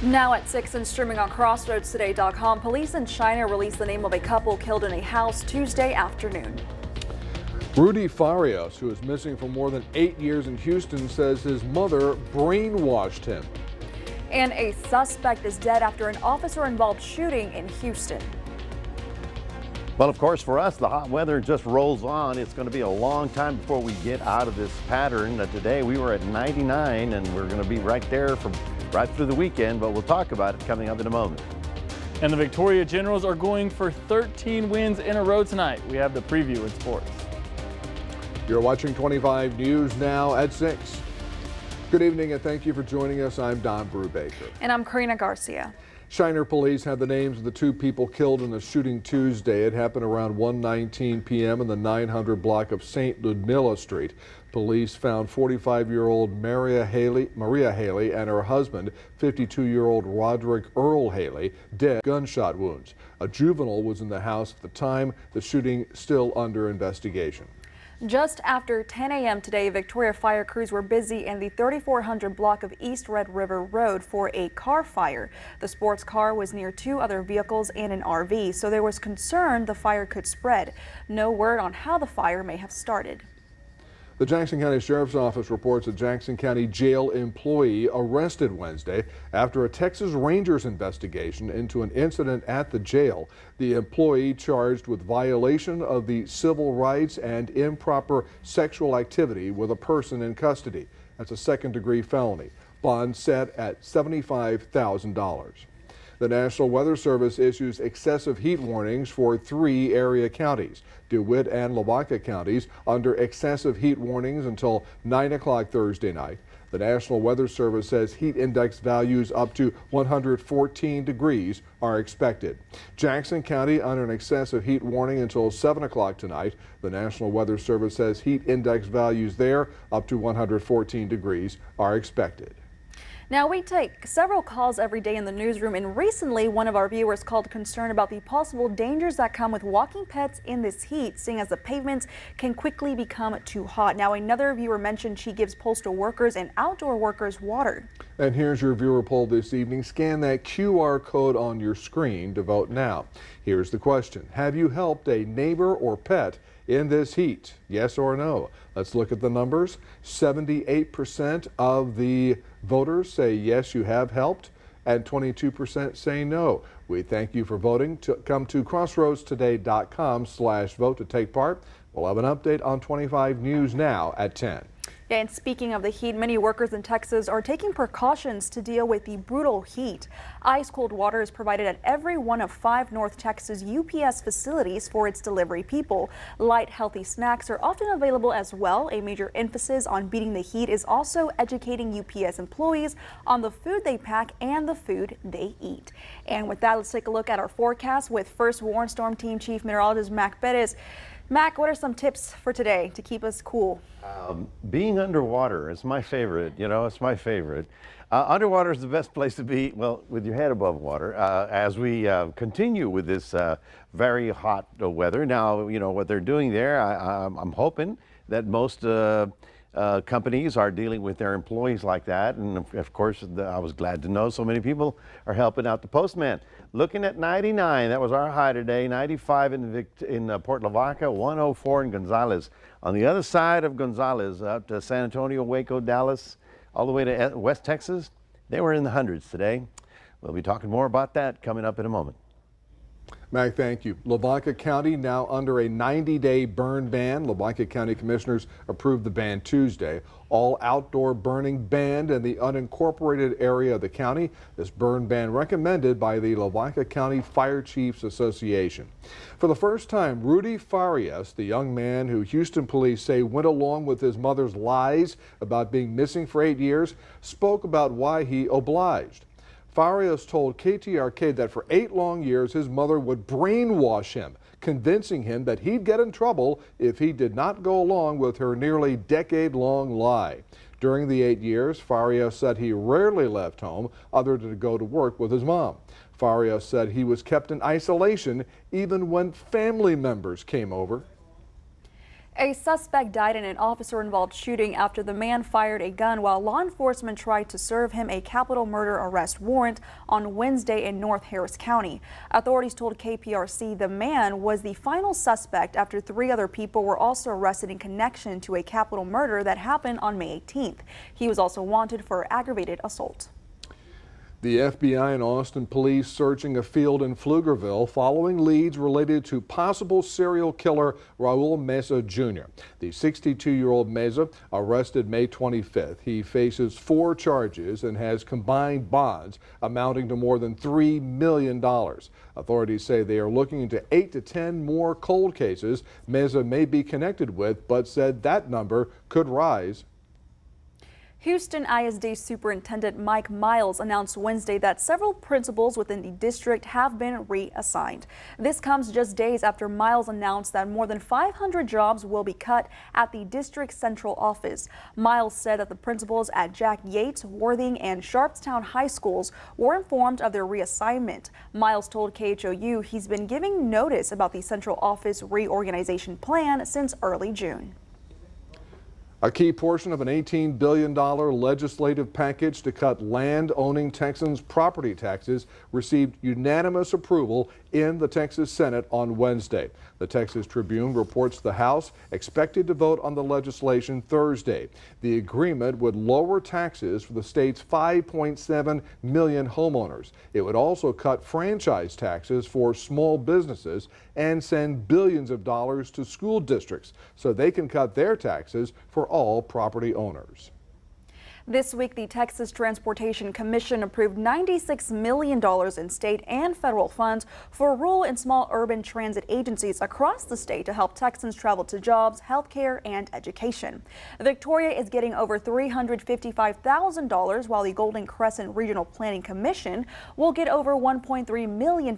Now at 6 and streaming on CrossroadsToday.com, police in China released the name of a couple killed in a house Tuesday afternoon. Rudy Farias, who is missing for more than 8 years in Houston, says his mother brainwashed him. And a suspect is dead after an officer-involved shooting in Houston. Well, of course, for us, the hot weather just rolls on. It's going to be a long time before we get out of this pattern. Today we were at 99, and we're going to be right there from right through the weekend, but we'll talk about it coming up in a moment. And the Victoria Generals are going for 13 wins in a row tonight. We have the preview in sports. You're watching 25 News now at 6. Good evening and thank you for joining us. I'm Don Brubaker. And I'm Karina Garcia. Shiner police have the names of the 2 people killed in a shooting Tuesday. It happened around 1:19 p.m. in the 900 block of St. Ludmilla Street. Police found 45-year-old Maria Haley and her husband, 52-year-old Roderick Earl Haley, dead gunshot wounds. A juvenile was in the house at the time. The shooting still under investigation. Just after 10 a.m. today, Victoria fire crews were busy in the 3400 block of East Red River Road for a car fire. The sports car was near 2 other vehicles and an RV, so there was concern the fire could spread. No word on how the fire may have started. The Jackson County Sheriff's Office reports a Jackson County Jail employee arrested Wednesday after a Texas Rangers investigation into an incident at the jail. The employee charged with violation of the civil rights and improper sexual activity with a person in custody. That's a second-degree felony. Bond set at $75,000. The National Weather Service issues excessive heat warnings for 3 area counties. DeWitt and Lavaca counties under excessive heat warnings until 9 o'clock Thursday night. The National Weather Service says heat index values up to 114 degrees are expected. Jackson County under an excessive heat warning until 7 o'clock tonight. The National Weather Service says heat index values there up to 114 degrees are expected. Now, we take several calls every day in the newsroom, and recently one of our viewers called concern about the possible dangers that come with walking pets in this heat, seeing as the pavements can quickly become too hot. Now, another viewer mentioned she gives postal workers and outdoor workers water. And here's your viewer poll this evening. Scan that QR code on your screen to vote now. Here's the question. Have you helped a neighbor or pet in this heat? Yes or no? Let's look at the numbers. 78% of the voters say yes, you have helped, and 22% say no. We thank you for voting. Come to crossroadstoday.com/vote to take part. We'll have an update on 25 News now at 10. Yeah, and speaking of the heat, many workers in Texas are taking precautions to deal with the brutal heat. Ice-cold water is provided at every one of 5 North Texas UPS facilities for its delivery people. Light, healthy snacks are often available as well. A major emphasis on beating the heat is also educating UPS employees on the food they pack and the food they eat. And with that, let's take a look at our forecast with First Warn Storm Team Chief Meteorologist Mac Perez. Mac, what are some tips for today to keep us cool? Being underwater is my favorite. It's my favorite. Underwater is the best place to be, well, with your head above water, as we continue with this very hot weather. Now, what they're doing there, I'm hoping that most companies are dealing with their employees like that. And of course, I was glad to know so many people are helping out the postman. Looking at 99, that was our high today. 95 in Port Lavaca, 104 in Gonzales. On the other side of Gonzales, up to San Antonio, Waco, Dallas, all the way to West Texas, they were in the hundreds today. We'll be talking more about that coming up in a moment. Mac, thank you. Lavaca County now under a 90-day burn ban. Lavaca County commissioners approved the ban Tuesday. All outdoor burning banned in the unincorporated area of the county. This burn ban recommended by the Lavaca County Fire Chiefs Association. For the first time, Rudy Farias, the young man who Houston police say went along with his mother's lies about being missing for 8 years, spoke about why he obliged. Farias told KTRK that for 8 long years his mother would brainwash him, convincing him that he'd get in trouble if he did not go along with her nearly decade-long lie. During the 8 years, Farias said he rarely left home other than to go to work with his mom. Farias said he was kept in isolation even when family members came over. A suspect died in an officer-involved shooting after the man fired a gun while law enforcement tried to serve him a capital murder arrest warrant on Wednesday in North Harris County. Authorities told KPRC the man was the final suspect after 3 other people were also arrested in connection to a capital murder that happened on May 18th. He was also wanted for aggravated assault. The FBI and Austin police searching a field in Pflugerville following leads related to possible serial killer Raul Meza Jr. The 62-year-old Meza arrested May 25th. He faces 4 charges and has combined bonds amounting to more than $3 million. Authorities say they are looking into 8 to 10 more cold cases Meza may be connected with, but said that number could rise. Houston ISD Superintendent Mike Miles announced Wednesday that several principals within the district have been reassigned. This comes just days after Miles announced that more than 500 jobs will be cut at the district's central office. Miles said that the principals at Jack Yates, Worthing, and Sharpstown high schools were informed of their reassignment. Miles told KHOU he's been giving notice about the central office reorganization plan since early June. A key portion of an $18 billion legislative package to cut land-owning Texans' property taxes received unanimous approval in the Texas Senate on Wednesday. The Texas Tribune reports the House expected to vote on the legislation Thursday. The agreement would lower taxes for the state's 5.7 million homeowners. It would also cut franchise taxes for small businesses and send billions of dollars to school districts so they can cut their taxes for all property owners. This week, the Texas Transportation Commission approved $96 million in state and federal funds for rural and small urban transit agencies across the state to help Texans travel to jobs, healthcare, and education. Victoria is getting over $355,000, while the Golden Crescent Regional Planning Commission will get over $1.3 million.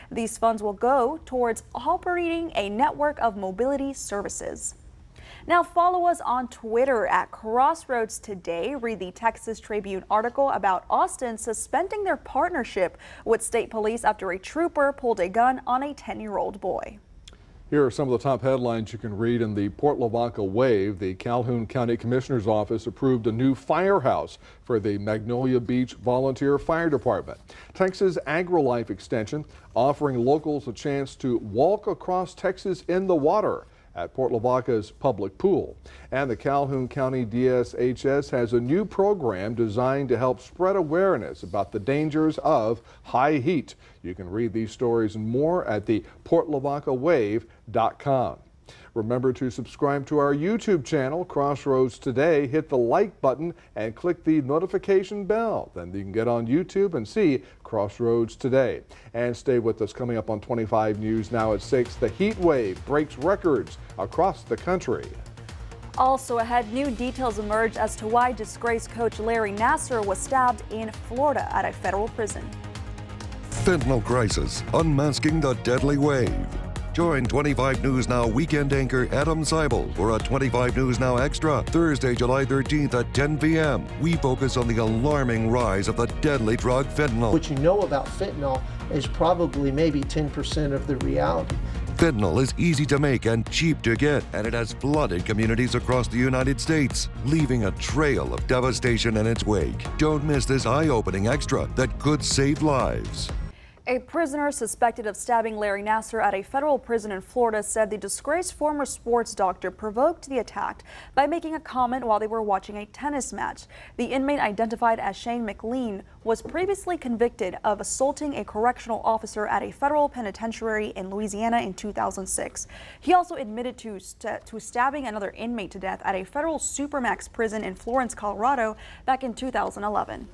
These funds will go towards operating a network of mobility services. Now follow us on Twitter at Crossroads Today. Read the Texas Tribune article about Austin suspending their partnership with state police after a trooper pulled a gun on a 10-year-old boy. Here are some of the top headlines you can read in the Port Lavaca Wave. The Calhoun County Commissioner's Office approved a new firehouse for the Magnolia Beach Volunteer Fire Department. Texas AgriLife Extension offering locals a chance to walk across Texas in the water at Port Lavaca's public pool. And the Calhoun County DSHS has a new program designed to help spread awareness about the dangers of high heat. You can read these stories and more at the PortLavacaWave.com. Remember to subscribe to our YouTube channel, Crossroads Today. Hit the like button and click the notification bell. Then you can get on YouTube and see Crossroads Today. And stay with us. Coming up on 25 News now at 6, the heat wave breaks records across the country. Also ahead, new details emerge as to why disgraced coach Larry Nassar was stabbed in Florida at a federal prison. Fentanyl crisis, unmasking the deadly wave. Join 25 News Now weekend anchor Adam Seibel for a 25 News Now Extra, Thursday, July 13th at 10 p.m. We focus on the alarming rise of the deadly drug fentanyl. What you know about fentanyl is probably maybe 10% of the reality. Fentanyl is easy to make and cheap to get, and it has flooded communities across the United States, leaving a trail of devastation in its wake. Don't miss this eye-opening extra that could save lives. A prisoner suspected of stabbing Larry Nassar at a federal prison in Florida said the disgraced former sports doctor provoked the attack by making a comment while they were watching a tennis match. The inmate, identified as Shane McLean, was previously convicted of assaulting a correctional officer at a federal penitentiary in Louisiana in 2006. He also admitted to stabbing another inmate to death at a federal supermax prison in Florence, Colorado back in 2011.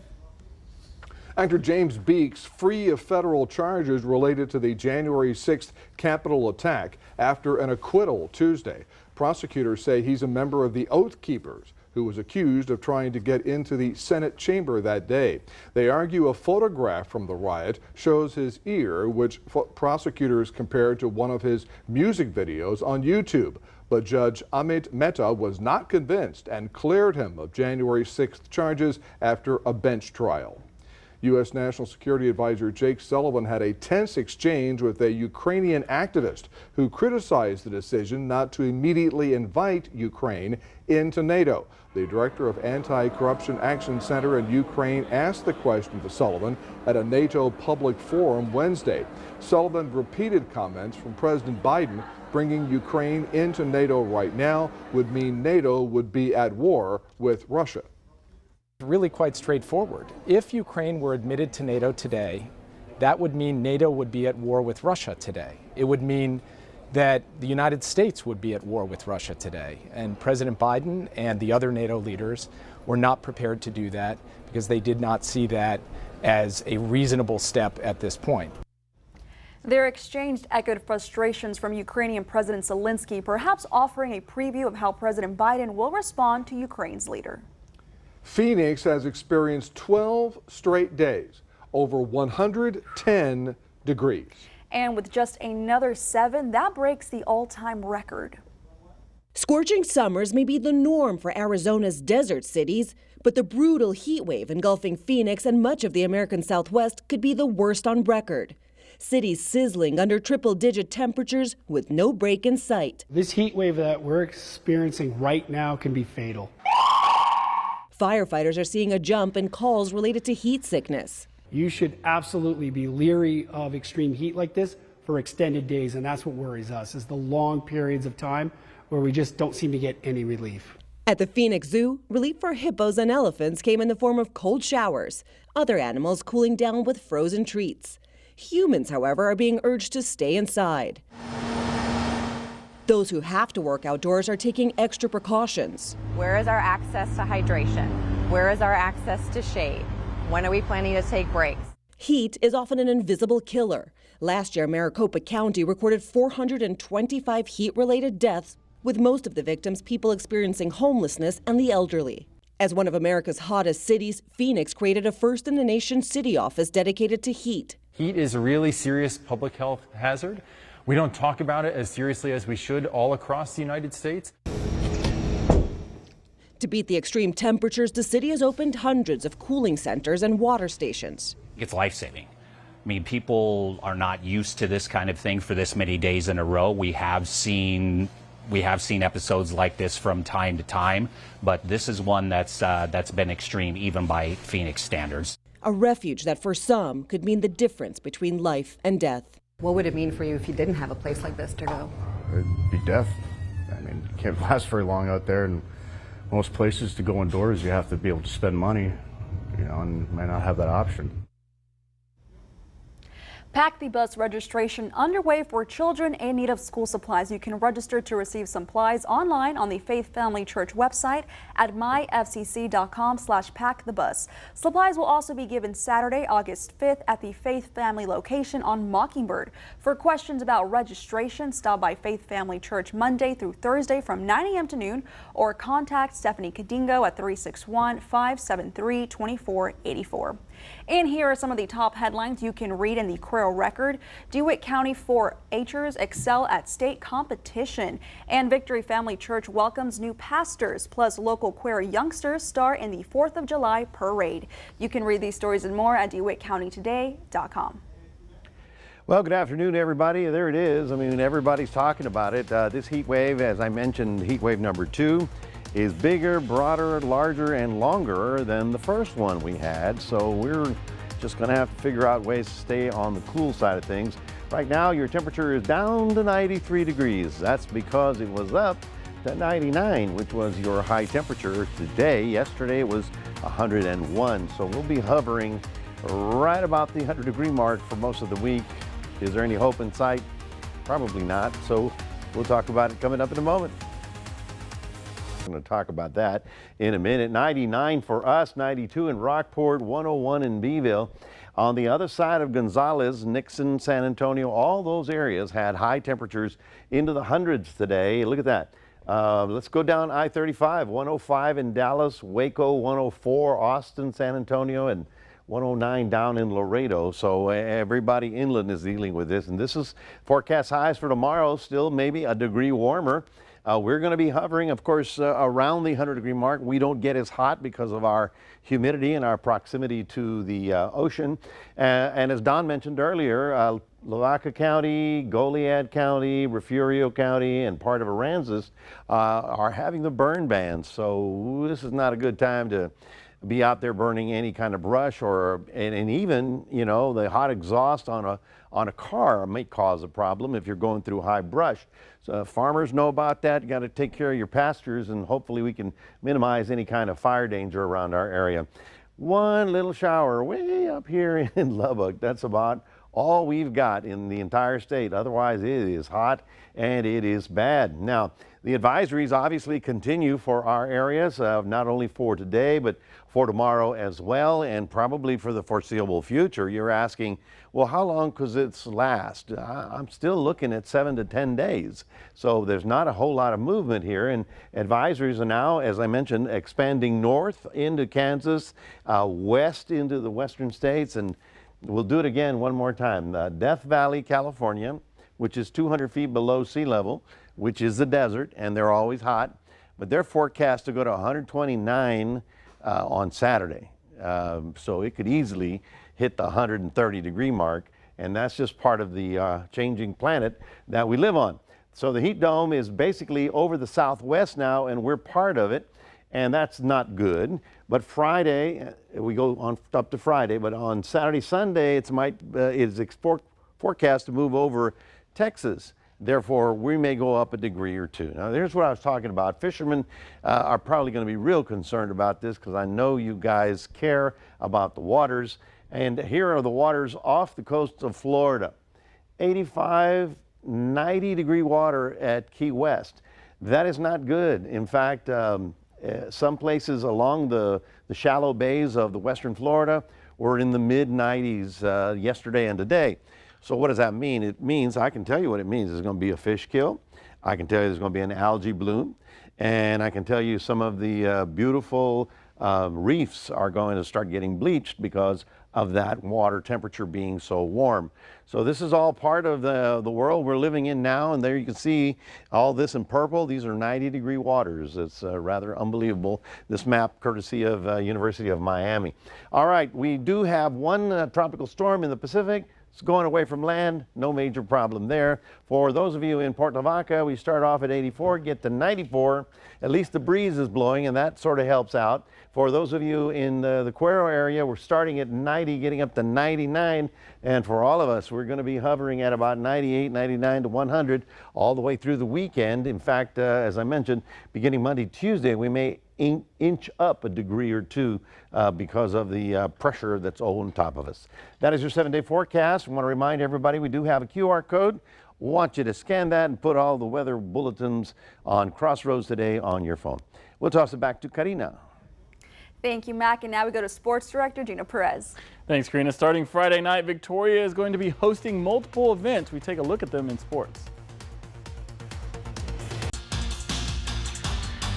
Actor James Beeks free of federal charges related to the January 6th Capitol attack after an acquittal Tuesday. Prosecutors say he's a member of the Oath Keepers who was accused of trying to get into the Senate chamber that day. They argue a photograph from the riot shows his ear, which prosecutors compared to one of his music videos on YouTube. But Judge Amit Mehta was not convinced and cleared him of January 6th charges after a bench trial. U.S. National Security Advisor Jake Sullivan had a tense exchange with a Ukrainian activist who criticized the decision not to immediately invite Ukraine into NATO. The director of Anti-Corruption Action Center in Ukraine asked the question to Sullivan at a NATO public forum Wednesday. Sullivan repeated comments from President Biden bringing Ukraine into NATO right now would mean NATO would be at war with Russia. Really quite straightforward. If Ukraine were admitted to NATO today, that would mean NATO would be at war with Russia today. It would mean that the United States would be at war with Russia today. And President Biden and the other NATO leaders were not prepared to do that because they did not see that as a reasonable step at this point. Their exchange echoed frustrations from Ukrainian President Zelensky, perhaps offering a preview of how President Biden will respond to Ukraine's leader. Phoenix has experienced 12 straight days over 110 degrees. And with just another 7, that breaks the all-time record. Scorching summers may be the norm for Arizona's desert cities, but the brutal heat wave engulfing Phoenix and much of the American Southwest could be the worst on record. Cities sizzling under triple-digit temperatures with no break in sight. This heat wave that we're experiencing right now can be fatal. Firefighters are seeing a jump in calls related to heat sickness. You should absolutely be leery of extreme heat like this for extended days, and that's what worries us, is the long periods of time where we just don't seem to get any relief. At the Phoenix Zoo, relief for hippos and elephants came in the form of cold showers, other animals cooling down with frozen treats. Humans, however, are being urged to stay inside. Those who have to work outdoors are taking extra precautions. Where is our access to hydration? Where is our access to shade? When are we planning to take breaks? Heat is often an invisible killer. Last year, Maricopa County recorded 425 heat-related deaths, with most of the victims people experiencing homelessness and the elderly. As one of America's hottest cities, Phoenix created a first-in-the-nation city office dedicated to heat. Heat is a really serious public health hazard. We don't talk about it as seriously as we should all across the United States. To beat the extreme temperatures, the city has opened hundreds of cooling centers and water stations. It's life-saving. I mean, people are not used to this kind of thing for this many days in a row. We have seen episodes like this from time to time, but this is one that's been extreme even by Phoenix standards. A refuge that for some could mean the difference between life and death. What would it mean for you if you didn't have a place like this to go? It'd be death. I mean, you can't last very long out there, and most places to go indoors, you have to be able to spend money, and might not have that option. Pack the Bus registration underway for children in need of school supplies. You can register to receive supplies online on the Faith Family Church website at myfcc.com/packthebus. Supplies will also be given Saturday, August 5th at the Faith Family location on Mockingbird. For questions about registration, stop by Faith Family Church Monday through Thursday from 9 a.m. to noon or contact Stephanie Kadingo at 361-573-2484. And here are some of the top headlines you can read in the Quail Record. DeWitt County 4-H'ers excel at state competition. And Victory Family Church welcomes new pastors. Plus, local Quail youngsters star in the 4th of July parade. You can read these stories and more at DeWittCountyToday.com. Well, good afternoon, everybody. There it is. I mean, everybody's talking about it. This heat wave, as I mentioned, heat wave number 2, is bigger, broader, larger, and longer than the first one we had. So we're just going to have to figure out ways to stay on the cool side of things. Right now, your temperature is down to 93 degrees. That's because it was up to 99, which was your high temperature today. Yesterday, it was 101. So we'll be hovering right about the 100-degree mark for most of the week. Is there any hope in sight? Probably not. So we'll talk about it coming up in a moment. I'm going to talk about that in a minute. 99 for us, 92 in Rockport, 101 in Beeville. On the other side of Gonzales, Nixon, San Antonio, all those areas had high temperatures into the hundreds today. Look at that. Let's go down I-35, 105 in Dallas, Waco, 104, Austin, San Antonio, and 109 down in Laredo. So everybody inland is dealing with this. And this is forecast highs for tomorrow, still maybe a degree warmer. We're going to be hovering, of course, around the 100-degree mark. We don't get as hot because of our humidity and our proximity to the ocean. And as Don mentioned earlier, Lavaca County, Goliad County, Refugio County, and part of Aransas are having the burn ban. So this is not a good time to be out there burning any kind of brush, and even, you know, the hot exhaust on a car may cause a problem if you're going through high brush. So farmers know about that. You got to take care of your pastures, and hopefully we can minimize any kind of fire danger around our area. One little shower way up here in Lubbock, that's about all we've got in the entire state. Otherwise, it is hot and it is bad. Now, the advisories obviously continue for our areas, not only for today, but for tomorrow as well, and probably for the foreseeable future. You're asking, well, how long could it last? I'm still looking at 7 to 10 days. So there's not a whole lot of movement here, and advisories are now, as I mentioned, expanding north into Kansas, west into the western states, and we'll do it again one more time. Death Valley, California, which is 200 feet below sea level, which is the desert, and they're always hot, but they're forecast to go to 129 on Saturday. So it could easily hit the 130-degree mark, and that's just part of the changing planet that we live on. So the heat dome is basically over the southwest now, and we're part of it, and that's not good. But Friday, we go on up to Friday, but on Saturday, Sunday, it's forecast to move over Texas. Therefore, we may go up a degree or two. Now, here's what I was talking about. Fishermen are probably going to be real concerned about this, because I know you guys care about the waters. And here are the waters off the coast of Florida. 85, 90-degree water at Key West. That is not good. In fact, some places along the shallow bays of the western Florida were in the mid-90s yesterday and today. So what does that mean? It means, I can tell you what it means. There's going to be a fish kill. I can tell you there's going to be an algae bloom. And I can tell you some of the beautiful reefs are going to start getting bleached because of that water temperature being so warm. So this is all part of the world we're living in now, and there you can see all this in purple. These are 90-degree waters. It's rather unbelievable, this map courtesy of University of Miami. All right, we do have one tropical storm in the Pacific. It's going away from land, no major problem there. For those of you in Port Lavaca, we start off at 84, get to 94. At least the breeze is blowing, and that sort of helps out. For those of you in the Cuero area, we're starting at 90, getting up to 99. And for all of us, we're going to be hovering at about 98, 99 to 100 all the way through the weekend. In fact, as I mentioned, beginning Monday, Tuesday, we may inch up a degree or two because of the pressure that's on top of us. That is your 7-day forecast. I want to remind everybody we do have a QR code. Want you to scan that and put all the weather bulletins on Crossroads Today on your phone. We'll toss it back to Karina. Thank you, Mac. And now we go to Sports Director Gina Perez. Thanks, Karina. Starting Friday night, Victoria is going to be hosting multiple events. We take a look at them in sports.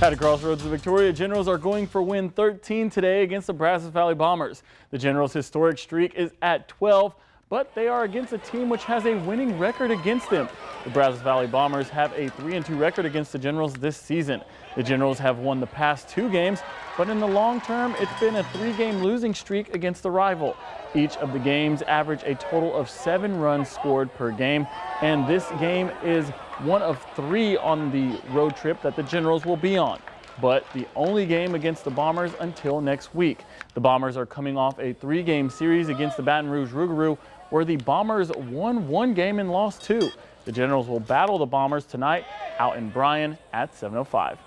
At Crossroads, the Victoria Generals are going for win 13 today against the Brazos Valley Bombers. The Generals' historic streak is at 12, but they are against a team which has a winning record against them. The Brazos Valley Bombers have a 3-2 record against the Generals this season. The Generals have won the past 2 games, but in the long term, it's been a 3-game losing streak against the rival. Each of the games average a total of 7 runs scored per game, and this game is one of 3 on the road trip that the Generals will be on, but the only game against the Bombers until next week. The Bombers are coming off a 3-game series against the Baton Rouge Rougarou, where the Bombers won 1 game and lost 2. The Generals will battle the Bombers tonight out in Bryan at 7:05.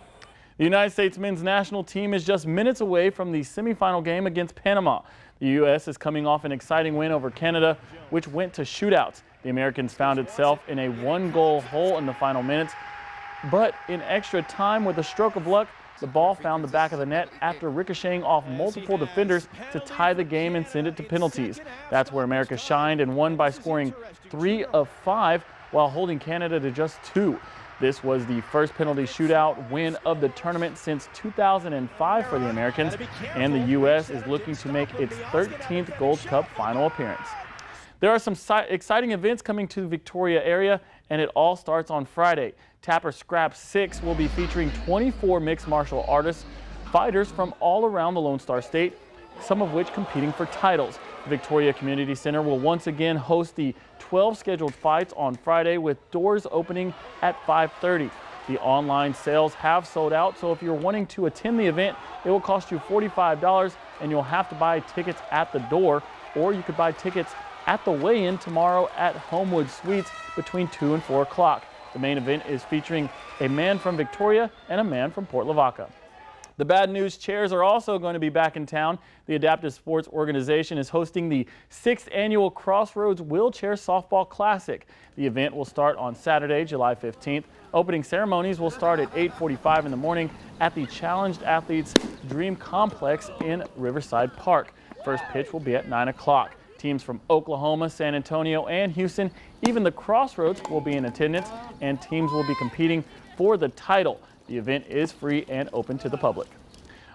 The United States men's national team is just minutes away from the semifinal game against Panama. The U.S. is coming off an exciting win over Canada, which went to shootouts. The Americans found itself in a 1-goal hole in the final minutes, but in extra time, with a stroke of luck, the ball found the back of the net after ricocheting off multiple defenders to tie the game and send it to penalties. That's where America shined and won by scoring 3 of 5 while holding Canada to just 2. This was the first penalty shootout win of the tournament since 2005 for the Americans, and the U.S. is looking to make its 13th Gold Cup final appearance. There are some exciting events coming to the Victoria area, and it all starts on Friday. Tapper Scrap 6 will be featuring 24 mixed martial artists, fighters from all around the Lone Star State, some of which competing for titles. The Victoria Community Center will once again host the 12 scheduled fights on Friday, with doors opening at 5:30. The online sales have sold out, so if you're wanting to attend the event, it will cost you $45 and you'll have to buy tickets at the door, or you could buy tickets at the weigh-in tomorrow at Homewood Suites between 2 and 4 o'clock. The main event is featuring a man from Victoria and a man from Port Lavaca. The bad news chairs are also going to be back in town. The Adaptive Sports Organization is hosting the 6th annual Crossroads Wheelchair Softball Classic. The event will start on Saturday, July 15th. Opening ceremonies will start at 8:45 in the morning at the Challenged Athletes Dream Complex in Riverside Park. First pitch will be at 9 o'clock. Teams from Oklahoma, San Antonio, and Houston, even the Crossroads, will be in attendance, and teams will be competing for the title. The event is free and open to the public.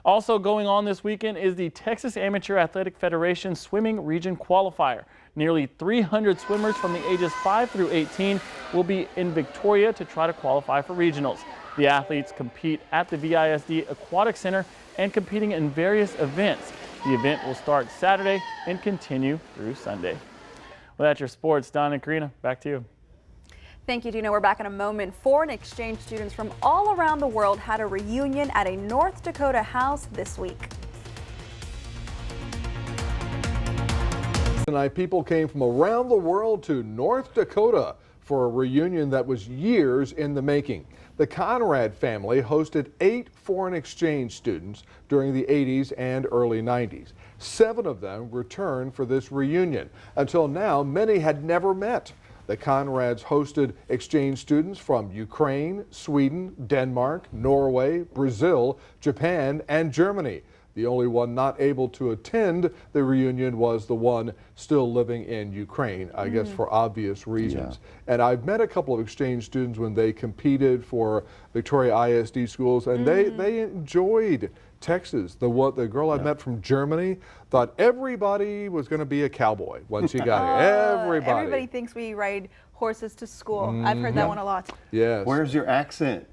Also going on this weekend is the Texas Amateur Athletic Federation Swimming Region Qualifier. Nearly 300 swimmers from the ages 5 through 18 will be in Victoria to try to qualify for regionals. The athletes compete at the VISD Aquatic Center and competing in various events. The event will start Saturday and continue through Sunday. Well, that's your sports. Don and Karina, back to you. Thank you, Dino. We're back in a moment. Foreign exchange students from all around the world had a reunion at a North Dakota house this week. Tonight, people came from around the world to North Dakota for a reunion that was years in the making. The Conrad family hosted 8 foreign exchange students during the 80s and early 90s. 7 of them returned for this reunion. Until now, many had never met. The Conrads hosted exchange students from Ukraine, Sweden, Denmark, Norway, Brazil, Japan, and Germany. The only one not able to attend the reunion was the one still living in Ukraine, I guess for obvious reasons. Yeah. And I've met a couple of exchange students when they competed for Victoria ISD schools, and they enjoyed Texas. The girl I met from Germany thought everybody was going to be a cowboy once she got here. Everybody thinks we ride horses to school. I've heard that one a lot. Yes. Where's your accent?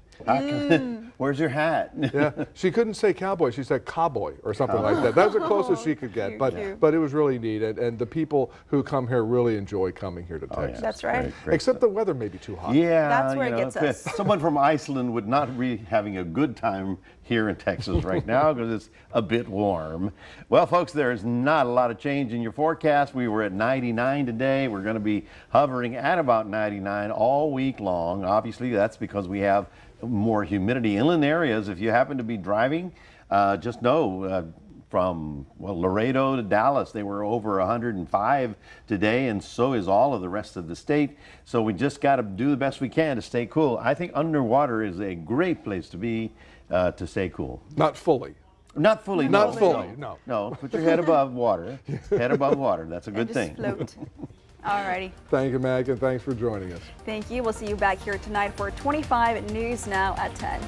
Where's your hat? Yeah, she couldn't say cowboy. She said cowboy or something like that. That was the closest she could get. But it was really neat. And the people who come here really enjoy coming here to Texas. Yeah. That's right. Great Except stuff. The weather may be too hot. Yeah, that's where it gets us. Someone from Iceland would not be having a good time here in Texas right now because it's a bit warm. Well, folks, there's not a lot of change in your forecast. We were at 99 today. We're going to be hovering at about 99 all week long. Obviously, that's because we have more humidity. Inland areas, if you happen to be driving, just know from Laredo to Dallas, they were over 105 today, and so is all of the rest of the state. So we just got to do the best we can to stay cool. I think underwater is a great place to be to stay cool. Not fully. Not fully. Not no, fully. No. No. Put your head above water. Head above water. That's a good thing. Float. Alrighty. Thank you, Mag, and thanks for joining us. Thank you. We'll see you back here tonight for 25 News Now at 10.